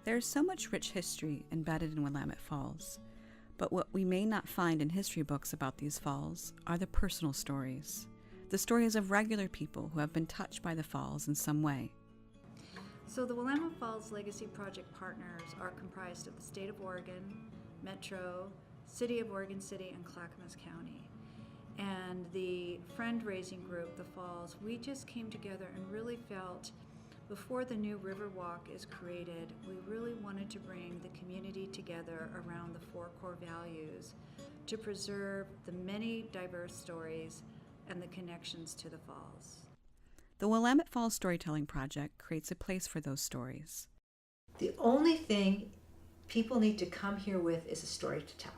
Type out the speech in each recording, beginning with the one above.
There is so much rich history embedded in Willamette Falls, but what we may not find in history books about these falls are the personal stories, the stories of regular people who have been touched by the falls in some way. So the Willamette Falls Legacy Project partners are comprised of the State of Oregon, Metro, City of Oregon City, and Clackamas County. And the friend-raising group, the Falls, we just came together and really felt before the new Riverwalk is created, we really wanted to bring the community together around the 4 core values to preserve the many diverse stories and the connections to the falls. The Willamette Falls Storytelling Project creates a place for those stories. The only thing people need to come here with is a story to tell.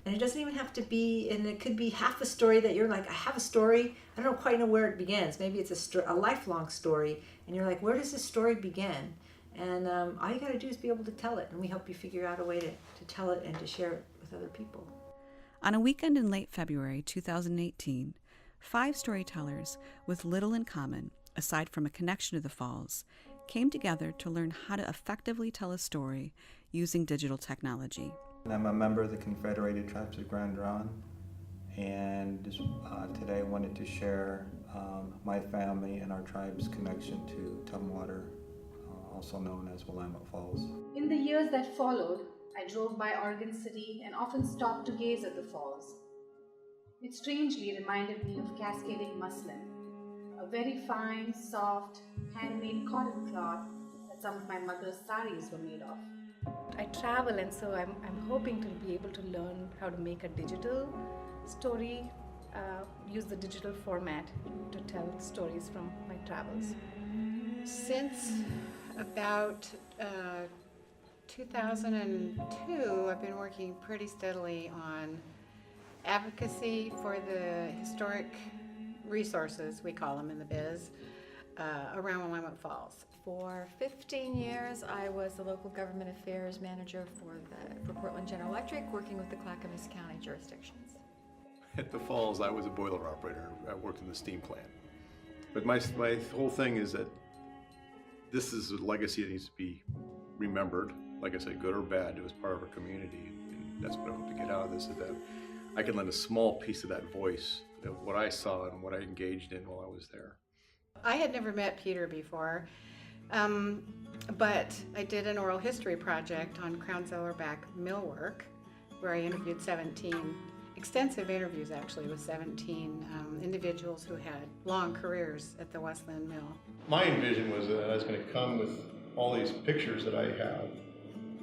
And it doesn't even have to be, and it could be half a story that you're like, I have a story, I don't quite know where it begins. Maybe it's a lifelong story, and you're like, where does this story begin? And all you gotta do is be able to tell it, and we help you figure out a way to tell it and to share it with other people. On a weekend in late February 2018, 5 storytellers with little in common, aside from a connection to the falls, came together to learn how to effectively tell a story using digital technology. I'm a member of the Confederated Tribes of Grand Ronde, and today I wanted to share my family and our tribe's connection to Tumwater, also known as Willamette Falls. In the years that followed, I drove by Oregon City and often stopped to gaze at the falls. It strangely reminded me of cascading muslin, a very fine, soft, handmade cotton cloth that some of my mother's saris were made of. I travel, and so I'm hoping to be able to learn how to make a digital story, use the digital format to tell stories from my travels. Since about 2002, I've been working pretty steadily on advocacy for the historic resources, we call them in the biz, around Willamette Falls. For 15 years, I was the local government affairs manager for Portland General Electric, working with the Clackamas County jurisdictions. At the Falls, I was a boiler operator. I worked in the steam plant. But my whole thing is that this is a legacy that needs to be remembered. Like I said, good or bad, it was part of our community. And that's what I hope to get out of this, is that I can lend a small piece of that voice, of what I saw and what I engaged in while I was there. I had never met Peter before, but I did an oral history project on Crown Zellerback millwork, where I interviewed 17, extensive interviews actually, with 17 individuals who had long careers at the Westland Mill. My envision was that I was going to come with all these pictures that I have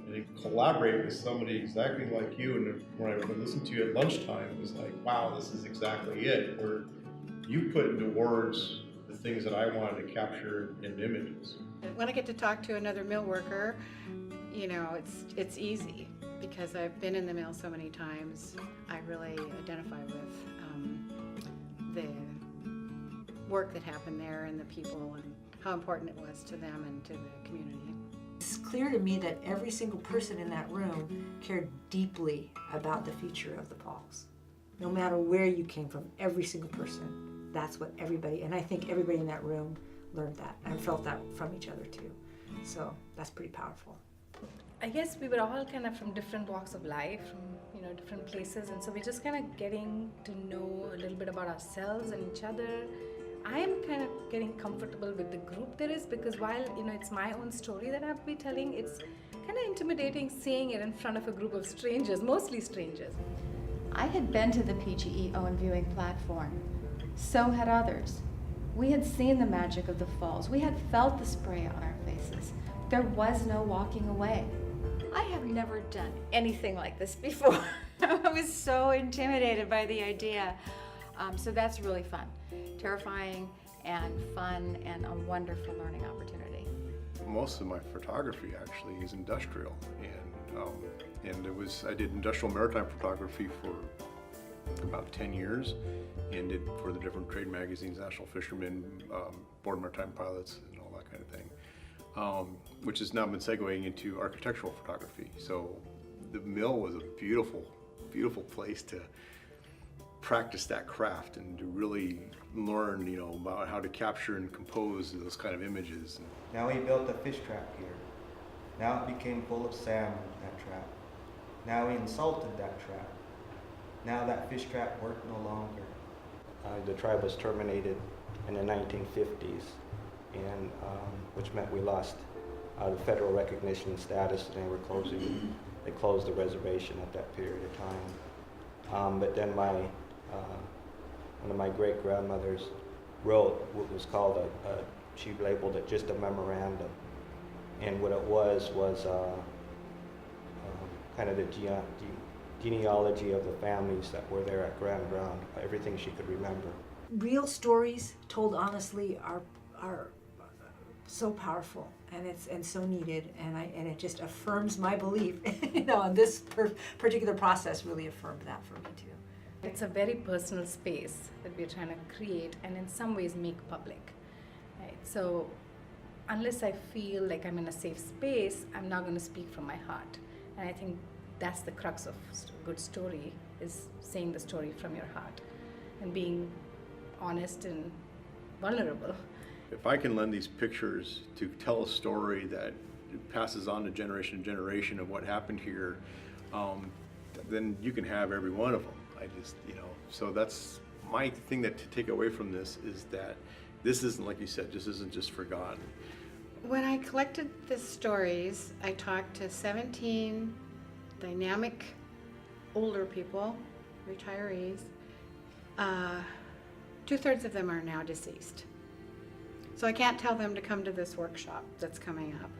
and collaborate with somebody exactly like you, and when I would listen to you at lunchtime, it was like, wow, this is exactly it, where you put into words the things that I wanted to capture in images. When I get to talk to another mill worker, you know, it's easy because I've been in the mill so many times. I really identify with the work that happened there and the people and how important it was to them and to the community. It's clear to me that every single person in that room cared deeply about the future of the falls. No matter where you came from, every single person, that's what everybody, and I think everybody in that room learned that and felt that from each other too. So that's pretty powerful. I guess we were all kind of from different walks of life, from different places, and so we're just kind of getting to know a little bit about ourselves and each other. I am kind of getting comfortable with the group there is, because while it's my own story that I have to be telling, it's kind of intimidating seeing it in front of a group of strangers, mostly strangers. I had been to the PGE Owen viewing platform. So had others. We had seen the magic of the falls. We had felt the spray on our faces. There was no walking away. I have never done anything like this before. I was so intimidated by the idea. So that's really fun. Terrifying and fun and a wonderful learning opportunity. Most of my photography actually is industrial, and I did industrial maritime photography for about 10 years, and did for the different trade magazines, National Fisherman, Board Maritime Pilots, and all that kind of thing, which has now been segueing into architectural photography. So the mill was a beautiful, beautiful place to practice that craft and to really learn, about how to capture and compose those kind of images. Now we built a fish trap here, Now it became full of sand, that trap. Now he insulted that trap. Now that fish trap worked no longer. The tribe was terminated in the 1950s, and which meant we lost the federal recognition and status, and they closed the reservation at that period of time. But then one of my great-grandmothers wrote what was called she labeled it just a memorandum. And what it was kind of the genealogy of the families that were there at Grand Ground, everything she could remember. Real stories told honestly are so powerful, and so needed, and it just affirms my belief. And this particular process really affirmed that for me too. It's a very personal space that we're trying to create and in some ways make public. Right? So unless I feel like I'm in a safe space, I'm not going to speak from my heart. And I think that's the crux of a good story, is saying the story from your heart and being honest and vulnerable. If I can lend these pictures to tell a story that passes on to generation of what happened here, then you can have every one of them. So that's my thing that to take away from this is that this isn't, like you said, this isn't just forgotten. When I collected the stories, I talked to 17 dynamic older people, retirees. 2/3 of them are now deceased. So I can't tell them to come to this workshop that's coming up.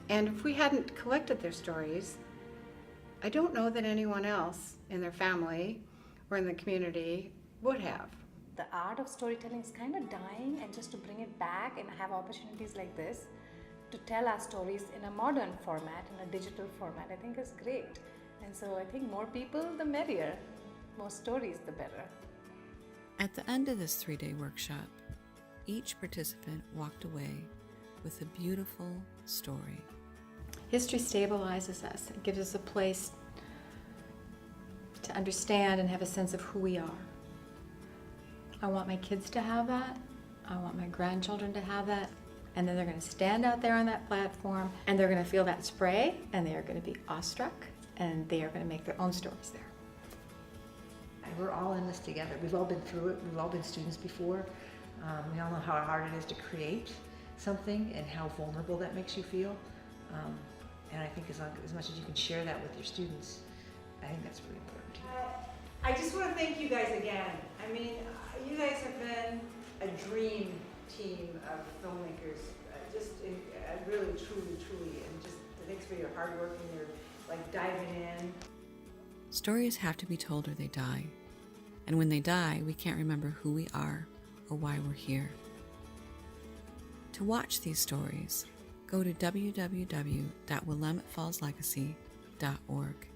And if we hadn't collected their stories, I don't know that anyone else in their family or in the community would have. The art of storytelling is kind of dying, and just to bring it back and have opportunities like this to tell our stories in a modern format, in a digital format, I think is great. And so I think more people, the merrier. More stories, the better. At the end of this 3-day workshop, each participant walked away with a beautiful story. History stabilizes us. It gives us a place to understand and have a sense of who we are. I want my kids to have that. I want my grandchildren to have that. And then they're going to stand out there on that platform, and they're going to feel that spray, and they are going to be awestruck, and they are going to make their own stories there. We're all in this together. We've all been through it. We've all been students before. We all know how hard it is to create something and how vulnerable that makes you feel. And I think as much as you can share that with your students, I think that's really important. I just want to thank you guys again. I mean, you guys have been a dream team of filmmakers. Really, truly, and just thanks for your hard work and your diving in. Stories have to be told or they die. And when they die, we can't remember who we are or why we're here. To watch these stories, go to www.willamettefallslegacy.org.